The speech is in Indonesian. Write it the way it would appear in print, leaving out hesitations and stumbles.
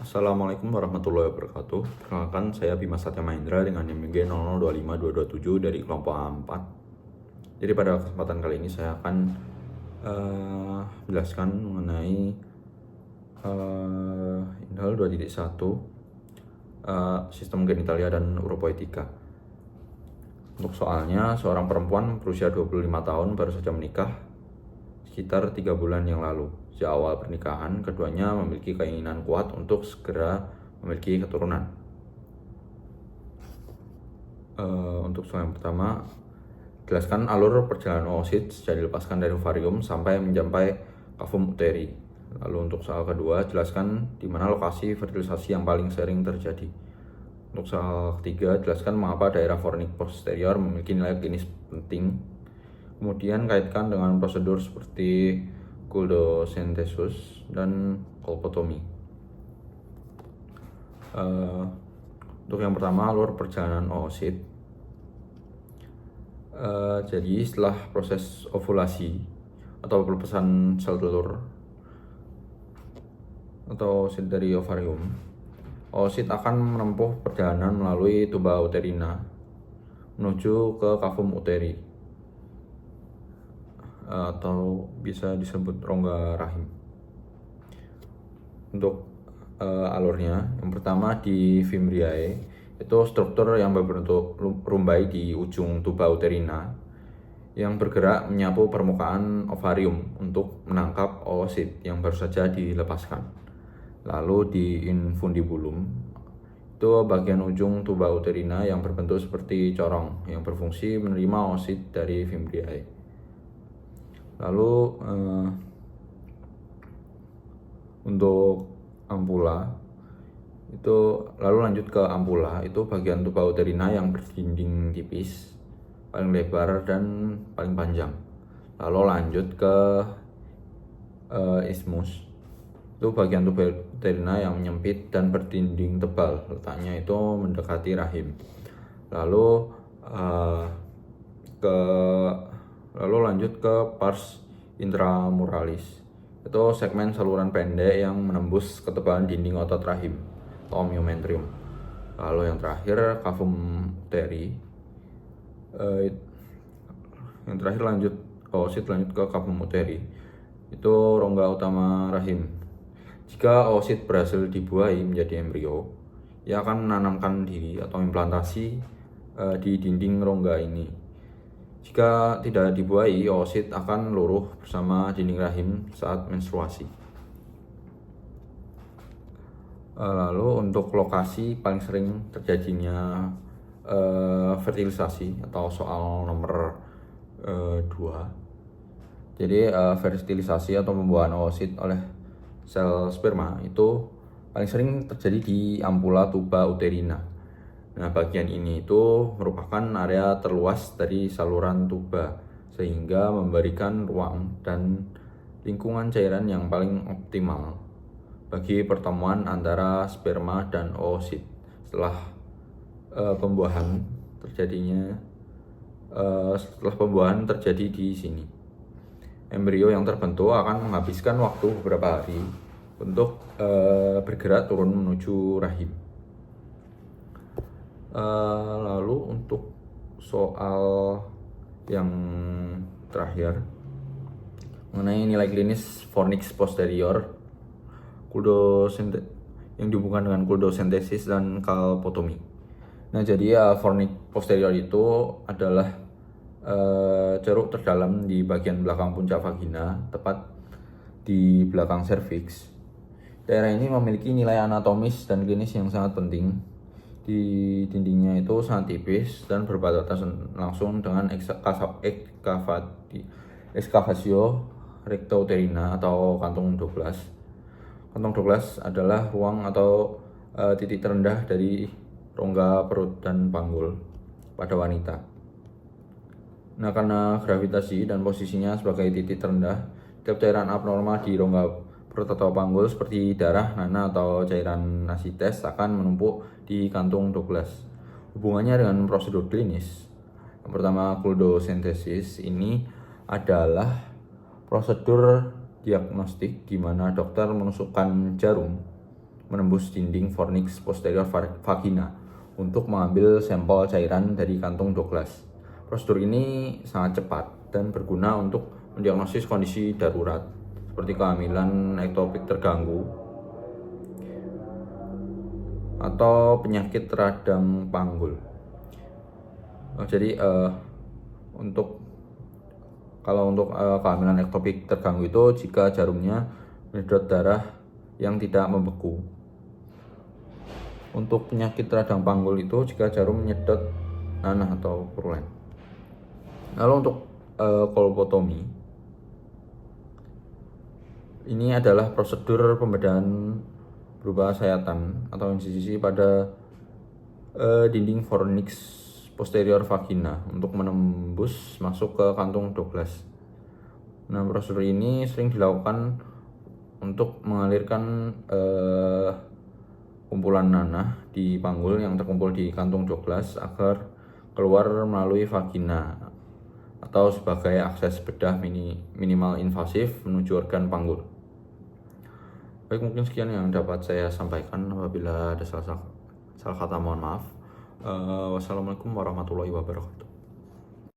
Assalamualaikum warahmatullahi wabarakatuh. Perkenalkan, saya Bima Satya Mahendra dengan NIM 0025227 dari kelompok A4. Jadi pada kesempatan kali ini saya akan menjelaskan mengenai Inhal 2.1 sistem genitalia dan uropoetika. Untuk soalnya, seorang perempuan berusia 25 tahun baru saja menikah sekitar 3 bulan yang lalu. Sejak awal pernikahan, keduanya memiliki keinginan kuat untuk segera memiliki keturunan. Untuk soal yang pertama, jelaskan alur perjalanan oosit sejak dilepaskan dari ovarium sampai mencapai cavum uteri. Lalu untuk soal kedua, jelaskan di mana lokasi fertilisasi yang paling sering terjadi. Untuk soal ketiga, jelaskan mengapa daerah fornix posterior memiliki nilai klinis penting. Kemudian kaitkan dengan prosedur seperti kuldosentesis dan kolpotomi. Untuk yang pertama, alur perjalanan oosit. Jadi setelah proses ovulasi atau pelepasan sel telur atau oosit dari ovarium, oosit akan menempuh perjalanan melalui tuba uterina menuju ke cavum uteri atau bisa disebut rongga rahim. Untuk alurnya, yang pertama di fimbriae, itu struktur yang berbentuk rumbai di ujung tuba uterina yang bergerak menyapu permukaan ovarium untuk menangkap oosit yang baru saja dilepaskan. Lalu di infundibulum, itu bagian ujung tuba uterina yang berbentuk seperti corong yang berfungsi menerima oosit dari fimbriae. Lalu untuk ampula itu, lalu lanjut ke ampula, itu bagian tuba uterina yang berdinding tipis, paling lebar dan paling panjang. Lalu lanjut ke isthmus, itu bagian tuba uterina yang menyempit dan berdinding tebal, letaknya itu mendekati rahim. Lalu lanjut ke pars intramuralis, itu segmen saluran pendek yang menembus ketebalan dinding otot rahim atau myometrium. Lalu yang terakhir cavum uteri, yang terakhir oosit lanjut ke cavum uteri, itu rongga utama rahim. Jika oosit berhasil dibuahi menjadi embrio, ia akan menanamkan diri atau implantasi di dinding rongga ini. Jika tidak dibuahi, oosit akan luruh bersama dinding rahim saat menstruasi. Lalu untuk lokasi paling sering terjadinya fertilisasi atau soal nomor 2. Jadi fertilisasi atau pembuahan oosit oleh sel sperma itu paling sering terjadi di ampula tuba uterina. Nah, bagian ini itu merupakan area terluas dari saluran tuba, sehingga memberikan ruang dan lingkungan cairan yang paling optimal bagi pertemuan antara sperma dan oosit. Setelah pembuahan terjadi di sini, embrio yang terbentuk akan menghabiskan waktu beberapa hari untuk bergerak turun menuju rahim. Lalu untuk soal yang terakhir mengenai nilai klinis fornix posterior yang dihubungkan dengan kuldosentesis dan kolpotomi. Nah, jadi fornix posterior itu adalah ceruk terdalam di bagian belakang puncak vagina, tepat di belakang serviks. Daerah ini memiliki nilai anatomis dan klinis yang sangat penting. Di dindingnya itu sangat tipis dan berbatasan langsung dengan excavatio rectouterina atau kantung Douglas. Kantung Douglas adalah ruang atau titik terendah dari rongga perut dan panggul pada wanita. Nah, karena gravitasi dan posisinya sebagai titik terendah, tiap cairan abnormal di rongga perut atau panggul seperti darah, nanah, atau cairan asites akan menumpuk di kantung Douglas. Hubungannya dengan prosedur klinis, yang pertama kuldosentesis ini adalah prosedur diagnostik di mana dokter menusukkan jarum menembus dinding fornix posterior vagina untuk mengambil sampel cairan dari kantung Douglas. Prosedur ini sangat cepat dan berguna untuk mendiagnosis kondisi darurat seperti kehamilan ektopik terganggu atau penyakit radang panggul. Jadi untuk kehamilan ektopik terganggu itu jika jarumnya menyedot darah yang tidak membeku. Untuk penyakit radang panggul itu jika jarum menyedot nanah atau purulent. Lalu untuk kolpotomi, ini adalah prosedur pembedahan berupa sayatan atau insisi pada dinding fornix posterior vagina untuk menembus masuk ke kantung Douglas. Nah, prosedur ini sering dilakukan untuk mengalirkan kumpulan nanah di panggul yang terkumpul di kantung Douglas agar keluar melalui vagina atau sebagai akses bedah minimal invasif menuju organ panggul. Baik, mungkin sekian yang dapat saya sampaikan. Apabila ada salah kata mohon maaf. Wassalamualaikum warahmatullahi wabarakatuh.